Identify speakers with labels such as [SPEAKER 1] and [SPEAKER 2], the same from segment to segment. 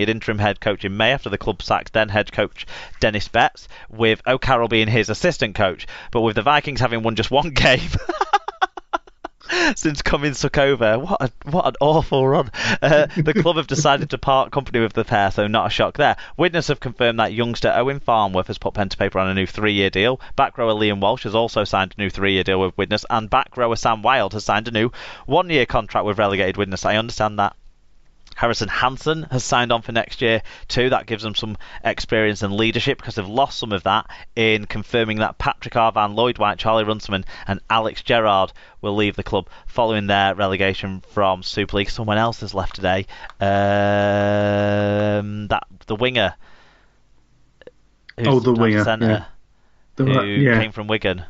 [SPEAKER 1] appointed interim head coach in May after the club sacked then head coach Dennis Betts, with O'Carroll being his assistant coach. But with the Vikings having won just one game since Cummins took over, what an awful run. The club have decided to part company with the pair, so not a shock there. Widnes have confirmed that youngster Owen Farnworth has put pen to paper on a new 3-year deal. Back rower Liam Walsh has also signed a new 3-year deal with Widnes, and back rower Sam Wilde has signed a new 1-year contract with relegated Widnes. I understand that Harrison Hansen has signed on for next year too. That gives them some experience and leadership, because they've lost some of that in confirming that Patrick Arvan, Lloyd White, Charlie Runciman and Alex Gerrard will leave the club following their relegation from Super League. Someone else has left today. The winger.
[SPEAKER 2] The winger.
[SPEAKER 1] Centre, who came from Wigan.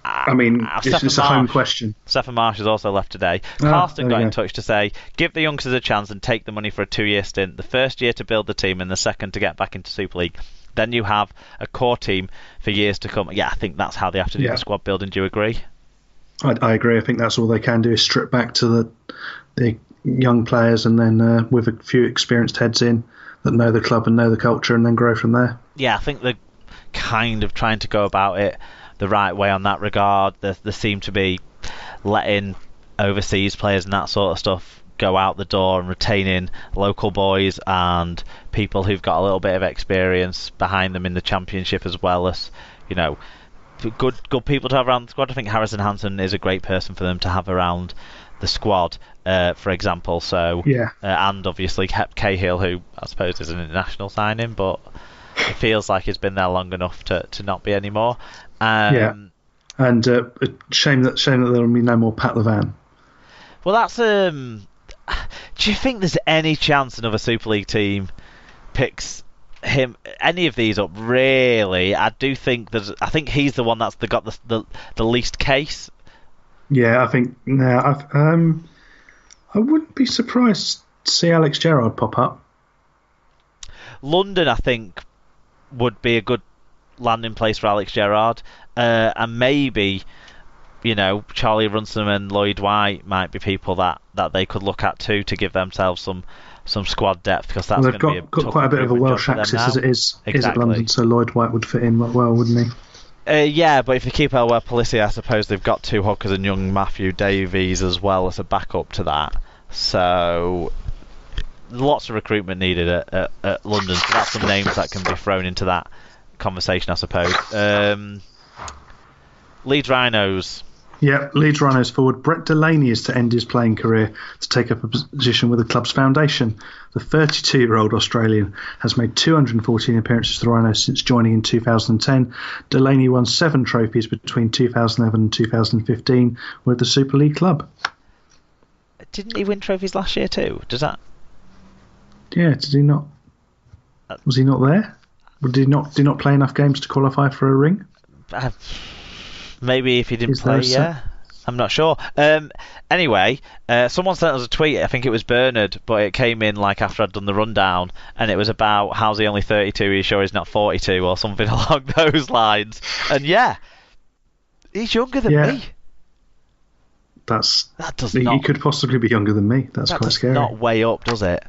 [SPEAKER 2] I mean, it's a home question.
[SPEAKER 1] Stephen Marsh has also left today. Carsten got in touch to say, give the youngsters a chance and take the money for a 2-year stint. The first year to build the team and the second to get back into Super League. Then you have a core team for years to come. Yeah, I think that's how they have to do the squad building. Do you agree?
[SPEAKER 2] I agree. I think that's all they can do is strip back to the young players, and then with a few experienced heads in that know the club and know the culture, and then grow from there.
[SPEAKER 1] Yeah, I think they're kind of trying to go about it the right way on that regard. They seem to be letting overseas players and that sort of stuff go out the door and retaining local boys and people who've got a little bit of experience behind them in the Championship, as well as, you know, good people to have around the squad. I think Harrison Hansen is a great person for them to have around the squad, for example. So and obviously Hep Cahill, who I suppose is an international signing, but it feels like he's been there long enough to not be anymore.
[SPEAKER 2] And shame that there will be no more Pat Levan.
[SPEAKER 1] Well, that's do you think there's any chance another Super League team picks any of these up? Really, I do think I think he's the one that's got the least case.
[SPEAKER 2] Yeah, I think I wouldn't be surprised to see Alex Gerrard pop up.
[SPEAKER 1] London, I think, would be a good landing place for Alex Gerrard, and maybe, you know, Charlie Runciman and Lloyd White might be people that they could look at too, to give themselves some squad depth, because that's going to be
[SPEAKER 2] got quite a bit of a Welsh axis as it is at London, so Lloyd White would fit in well, wouldn't he?
[SPEAKER 1] Yeah, but if you keep Elwell Polisi, I suppose they've got two hookers and young Matthew Davies as well as a backup to that. So lots of recruitment needed at London. So that's some names that can be thrown into that conversation, I suppose. Leeds Rhinos.
[SPEAKER 2] Yeah, Leeds Rhinos forward Brett Delaney is to end his playing career to take up a position with the club's foundation. The 32-year-old Australian has made 214 appearances for the Rhinos since joining in 2010. Delaney won 7 trophies between 2011 and 2015 with the Super League club.
[SPEAKER 1] Didn't he win trophies last year too? Does that?
[SPEAKER 2] Yeah, did he not? Was he not there? Did he not play enough games to qualify for a ring?
[SPEAKER 1] Maybe if he didn't play, I'm not sure. Anyway, someone sent us a tweet, I think it was Bernard, but it came in like after I'd done the rundown, and it was about how's he only 32, are you sure he's not 42, or something along those lines. And yeah, he's younger than me.
[SPEAKER 2] He could possibly be younger than me. That's quite scary.
[SPEAKER 1] Not way up, does it?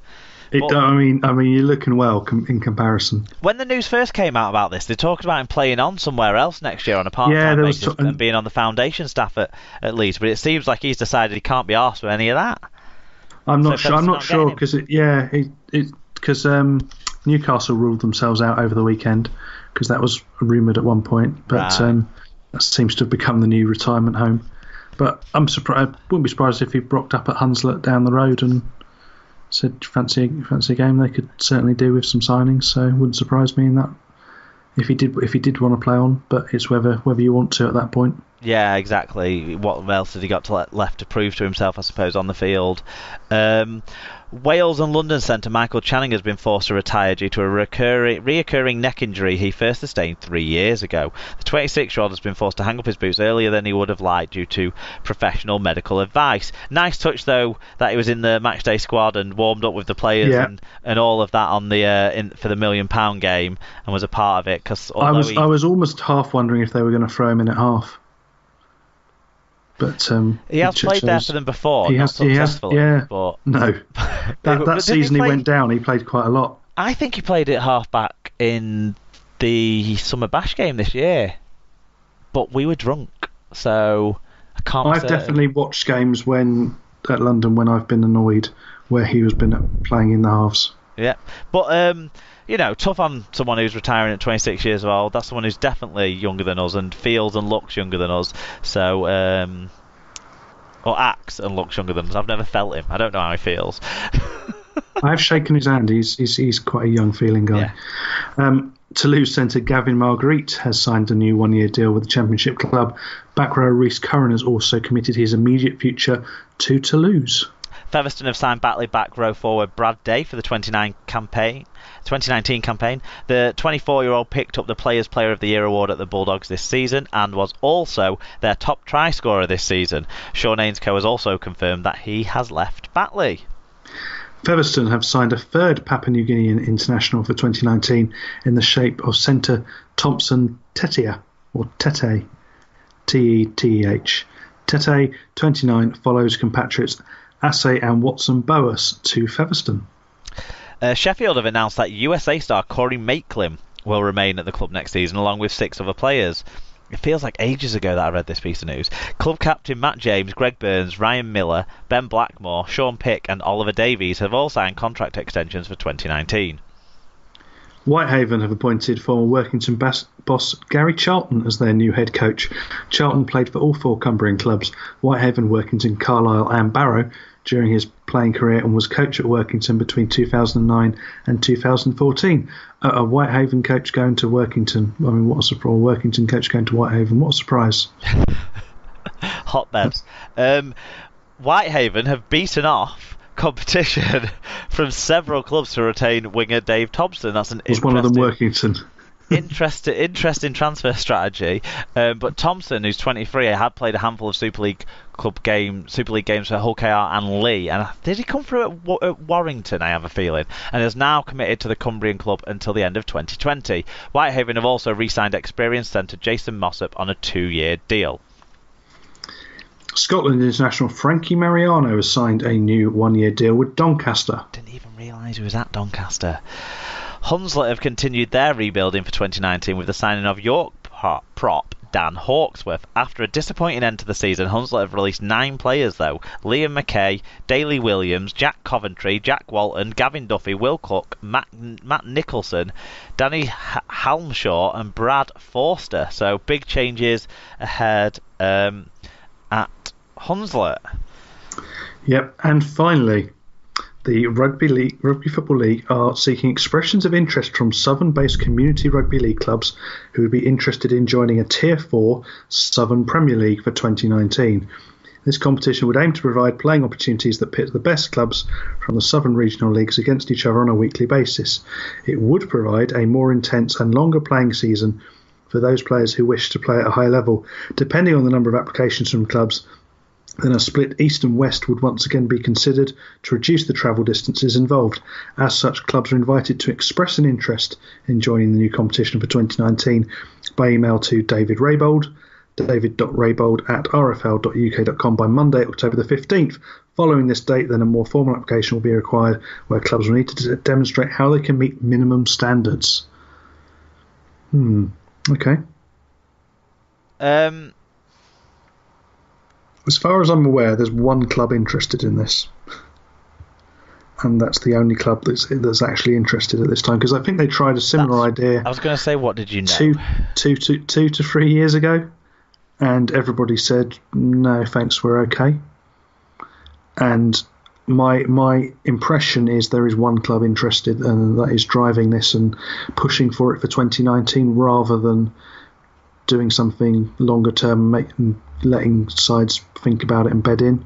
[SPEAKER 2] I mean, you're looking well in comparison.
[SPEAKER 1] When the news first came out about this, they talked about him playing on somewhere else next year on a part-time basis and being on the foundation staff at Leeds. But it seems like he's decided he can't be arsed with any of that.
[SPEAKER 2] I'm not sure because Newcastle ruled themselves out over the weekend, because that was rumoured at one point. But that seems to have become the new retirement home. But I'm surprised. I wouldn't be surprised if he rocked up at Hunslet down the road and said fancy a game. They could certainly do with some signings, so it wouldn't surprise me in that if he did want to play on. But it's whether you want to at that point. Yeah,
[SPEAKER 1] exactly. What else has he got left to prove to himself, I suppose, on the field? Wales and London centre Michael Channing has been forced to retire due to a reoccurring neck injury he first sustained 3 years ago. The 26-year-old has been forced to hang up his boots earlier than he would have liked due to professional medical advice. Nice touch, though, that he was in the matchday squad and warmed up with the players and all of that on the for the £1 million game, and was a part of it. Cause
[SPEAKER 2] I was almost half wondering if they were going to throw him in at half. But
[SPEAKER 1] he has played there for them before, not successfully. But
[SPEAKER 2] no, that season he went down. He played quite a lot.
[SPEAKER 1] I think he played at half-back in the Summer Bash game this year, but we were drunk, so I can't.
[SPEAKER 2] I've definitely watched games at London when I've been annoyed where he has been playing in the halves.
[SPEAKER 1] Yeah, but tough on someone who's retiring at 26 years old. That's someone who's definitely younger than us and feels and looks younger than us. So, or acts and looks younger than us. I've never felt him. I don't know how he feels.
[SPEAKER 2] I've shaken his hand. He's quite a young feeling guy. Yeah. Toulouse centre Gavin Marguerite has signed a new one-year deal with the Championship club. Back row Rhys Curran has also committed his immediate future to Toulouse.
[SPEAKER 1] Featherstone have signed Batley back row forward Brad Day for the 2019 campaign. The 24-year-old picked up the Players Player of the Year award at the Bulldogs this season and was also their top try scorer this season. Sean Ainscoe has also confirmed that he has left Batley.
[SPEAKER 2] Featherstone have signed a third Papua New Guinean international for 2019 in the shape of centre Thompson Tetea, or Tete, T-E-T-E-H. Tete, 29, follows compatriots Assay and Watson Boas to Featherstone.
[SPEAKER 1] Sheffield have announced that USA star Corey Maitland will remain at the club next season along with 6 other players. It feels like ages ago that I read this piece of news. Club captain Matt James, Greg Burns, Ryan Miller, Ben Blackmore, Sean Pick and Oliver Davies have all signed contract extensions for 2019.
[SPEAKER 2] Whitehaven have appointed former Workington boss Gary Charlton as their new head coach. Charlton played for all 4 Cumbrian clubs, Whitehaven, Workington, Carlisle and Barrow, during his playing career and was coach at Workington between 2009 and 2014. A Whitehaven coach going to Workington. I mean, what a surprise. Workington coach going to Whitehaven. What a surprise.
[SPEAKER 1] Hotbed. Whitehaven have beaten off competition from several clubs to retain winger Dave Thompson. That's
[SPEAKER 2] was one of them Workington.
[SPEAKER 1] Interesting transfer strategy. But Thompson, who's 23, had played a handful of Super League games for Hull KR and Lee. And did he come through at Warrington, I have a feeling? And is now committed to the Cumbrian club until the end of 2020. Whitehaven have also re-signed experienced centre Jason Mossop on a 2-year deal.
[SPEAKER 2] Scotland international Frankie Mariano has signed a new 1-year deal with Doncaster.
[SPEAKER 1] Didn't even realise he was at Doncaster. Hunslet have continued their rebuilding for 2019 with the signing of York prop Dan Hawksworth. After a disappointing end to the season, Hunslet have released 9 players though. Liam McKay, Daly Williams, Jack Coventry, Jack Walton, Gavin Duffy, Will Cook, Matt Nicholson, Danny Halmshaw and Brad Forster. So big changes ahead at Hunslet.
[SPEAKER 2] Yep, and finally, the Rugby Football League are seeking expressions of interest from Southern-based community rugby league clubs who would be interested in joining a Tier 4 Southern Premier League for 2019. This competition would aim to provide playing opportunities that pit the best clubs from the Southern regional leagues against each other on a weekly basis. It would provide a more intense and longer playing season for those players who wish to play at a high level. Depending on the number of applications from clubs, then a split east and west would once again be considered to reduce the travel distances involved. As such, clubs are invited to express an interest in joining the new competition for 2019 by email to David Raybould, david.raybould@rfl.uk.com by Monday, October the 15th. Following this date, then a more formal application will be required where clubs will need to demonstrate how they can meet minimum standards. Okay. As far as I'm aware, there's one club interested in this, and that's the only club that's actually interested at this time. Because I think they tried a similar idea.
[SPEAKER 1] I was going to say, what did you know?
[SPEAKER 2] 2 to 3 years ago, and everybody said no, thanks, we're okay. And my impression is there is one club interested, and that is driving this and pushing for it for 2019 rather than doing something longer term and letting sides think about it and bed in.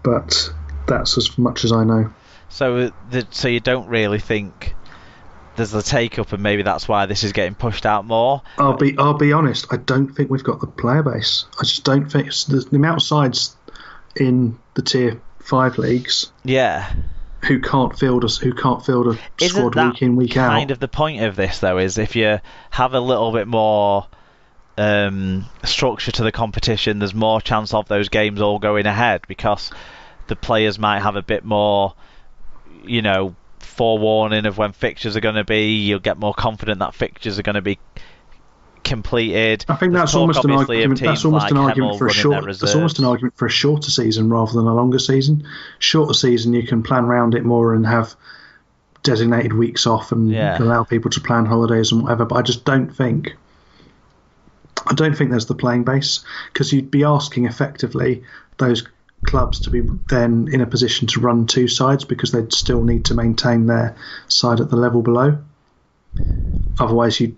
[SPEAKER 2] But that's as much as I know.
[SPEAKER 1] So you don't really think there's a take-up, and maybe that's why this is getting pushed out more?
[SPEAKER 2] I'll be honest, I don't think we've got the player base. I just don't think the amount of sides in the Tier 5 leagues who can't field a squad week in, week out.
[SPEAKER 1] Kind of the point of this, though, is if you have a little bit more structure to the competition, there's more chance of those games all going ahead because the players might have a bit more, forewarning of when fixtures are going to be. You'll get more confident that fixtures are going to be completed.
[SPEAKER 2] I think that's almost an argument. That's almost an argument for a short. That's almost an argument for a shorter season rather than a longer season. Shorter season, you can plan around it more and have designated weeks off and allow people to plan holidays and whatever. But I just don't think. I don't think there's the playing base because you'd be asking effectively those clubs to be then in a position to run two sides because they'd still need to maintain their side at the level below. Otherwise, you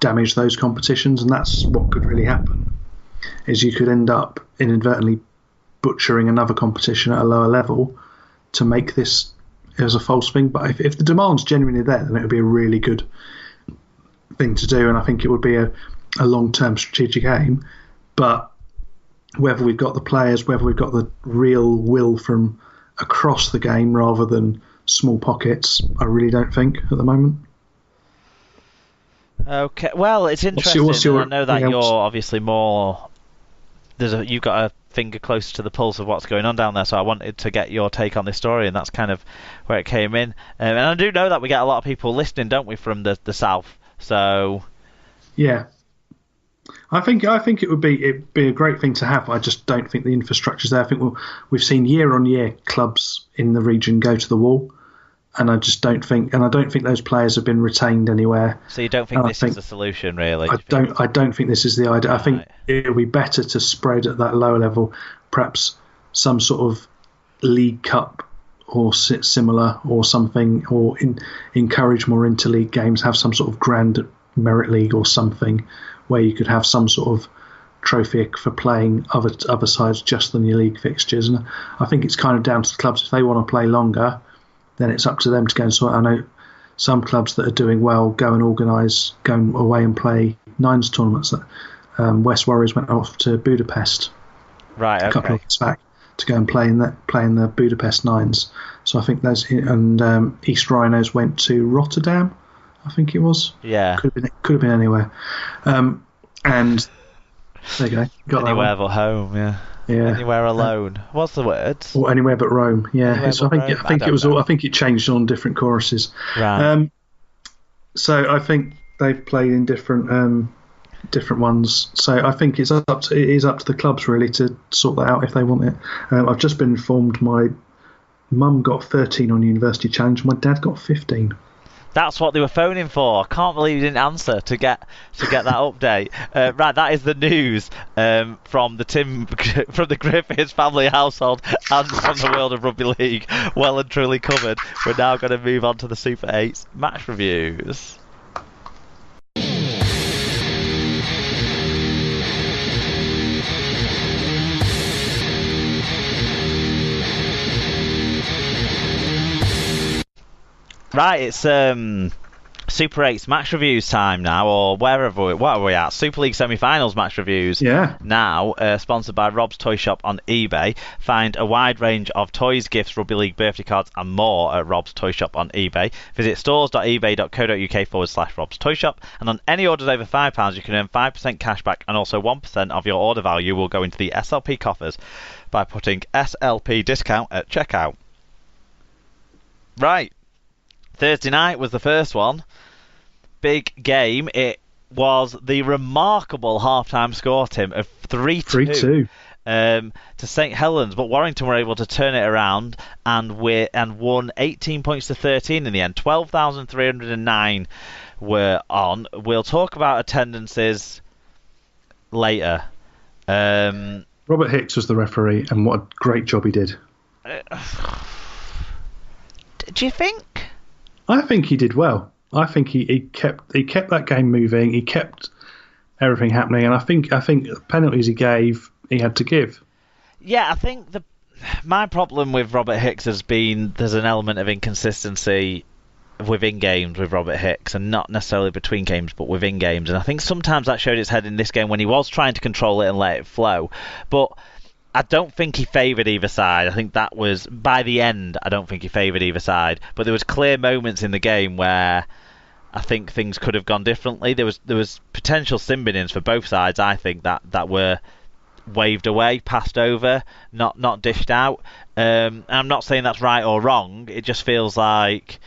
[SPEAKER 2] damage those competitions, and that's what could really happen. Is you could end up inadvertently butchering another competition at a lower level to make this as a false thing. But if the demand's genuinely there, then it would be a really good thing to do, and I think it would be a long-term strategic aim. But whether we've got the players, whether we've got the real will from across the game rather than small pockets, I really don't think at the moment.
[SPEAKER 1] Okay, well, it's interesting. I know that you're obviously more. You've got a finger closer to the pulse of what's going on down there, so I wanted to get your take on this story, and that's kind of where it came in. And I do know that we get a lot of people listening, don't we, from the south? So
[SPEAKER 2] yeah, I think it'd be a great thing to have. I just don't think the infrastructure's there. I think we've seen year on year clubs in the region go to the wall. And I just don't think, those players have been retained anywhere.
[SPEAKER 1] So you don't think this is the solution, really?
[SPEAKER 2] I don't think this is the idea. Right. I think it would be better to spread at that lower level, perhaps some sort of League Cup or similar or something, or encourage more interleague games. Have some sort of grand merit league or something where you could have some sort of trophy for playing other sides just than your league fixtures. And I think it's kind of down to the clubs if they want to play longer. Then it's up to them to go and sort. I know some clubs that are doing well go away and play nines tournaments. West Warriors went off to Budapest a couple of weeks back to go and play in the Budapest nines. So I think East Rhinos went to Rotterdam, I think it was.
[SPEAKER 1] Yeah,
[SPEAKER 2] could have been anywhere. And there you go. Got
[SPEAKER 1] anywhere but home. Yeah.
[SPEAKER 2] Yeah.
[SPEAKER 1] Anywhere alone. What's the word?
[SPEAKER 2] Or anywhere but Rome. Yeah. So I think it changed on different choruses.
[SPEAKER 1] Right.
[SPEAKER 2] So I think they've played in different ones. So I think it is up to the clubs really to sort that out if they want it. I've just been informed my mum got 13 on University Challenge. My dad got 15.
[SPEAKER 1] That's what they were phoning for. I can't believe you didn't answer to get that update. Right, that is the news from the Griffiths family household and from the world of rugby league. Well and truly covered. We're now going to move on to the Super 8's match reviews. Right, it's Super 8's match reviews time now, or what are we at? Super League semi-finals match reviews.
[SPEAKER 2] Yeah.
[SPEAKER 1] Now, sponsored by Rob's Toy Shop on eBay. Find a wide range of toys, gifts, rugby league, birthday cards, and more at Rob's Toy Shop on eBay. Visit stores.ebay.co.uk/Rob's Toy Shop, and on any orders over £5, you can earn 5% cash back, and also 1% of your order value will go into the SLP coffers by putting SLP discount at checkout. Right. Thursday night was the first one. Big game. It was the remarkable half-time score, Tim, of 3-2 to St Helens, but Warrington were able to turn it around and won 18 points to 13 in the end. 12,309 were on. We'll talk about attendances later.
[SPEAKER 2] Robert Hicks was the referee, and what a great job he did.
[SPEAKER 1] Do you think?
[SPEAKER 2] I think he did well. I think he kept that game moving. He kept everything happening, and I think the penalties he gave, he had to give.
[SPEAKER 1] Yeah, I think my problem with Robert Hicks has been there's an element of inconsistency within games with Robert Hicks, and not necessarily between games, but within games. And I think sometimes that showed its head in this game when he was trying to control it and let it flow. But I don't think he favoured either side. I think that was, by the end, I don't think he favoured either side. But there was clear moments in the game where I think things could have gone differently. There was potential sin binings for both sides. I think that were waved away, passed over, not dished out. And I'm not saying that's right or wrong. It just feels like